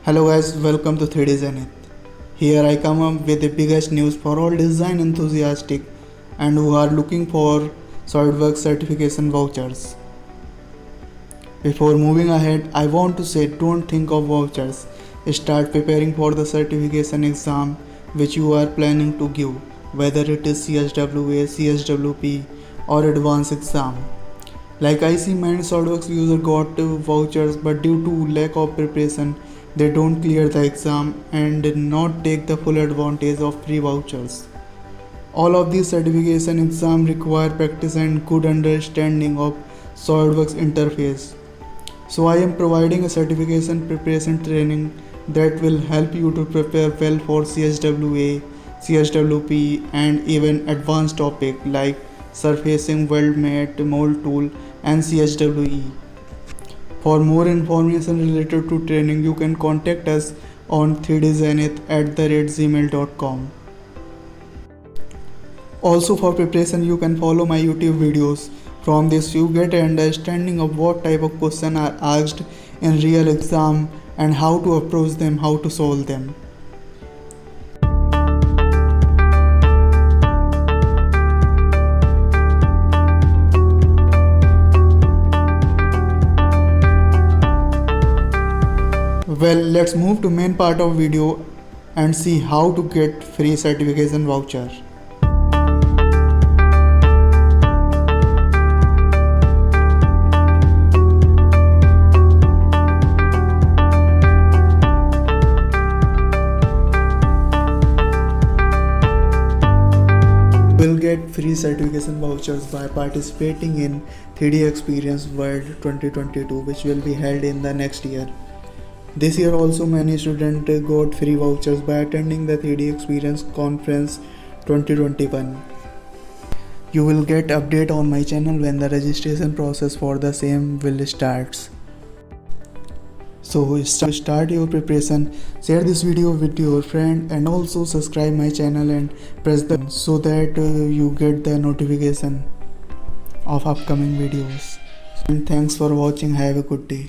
Hello guys, welcome to 3D Zenith. Here I come up with the biggest news for all design enthusiasts and who are looking for SolidWorks certification vouchers. Before moving ahead, I want to say don't think of vouchers. Start preparing for the certification exam which you are planning to give, whether it is CSWA, CSWP or advanced exam. Like I see many SolidWorks users got vouchers, but due to lack of preparation they don't clear the exam and not take the full advantage of free vouchers. All of these certification exams require practice and good understanding of SolidWorks interface. So I am providing a certification preparation training that will help you to prepare well for CSWA, CSWP and even advanced topic like surfacing, weld mate, mold tool and CSWE. For more information related to training, you can contact us on 3dzenith@gmail.com. Also for preparation, you can follow my YouTube videos. From this you get an understanding of what type of questions are asked in real exam and how to approach them, how to solve them. Well, let's move to main part of video and see how to get free certification voucher. You will get free certification vouchers by participating in 3D Experience World 2022, which will be held in the next year. This year also many students got free vouchers by attending the 3D Experience Conference 2021. You will get update on my channel when the registration process for the same will start. So start your preparation, share this video with your friend and also subscribe my channel and press the bell so that you get the notification of upcoming videos. And thanks for watching. Have a good day.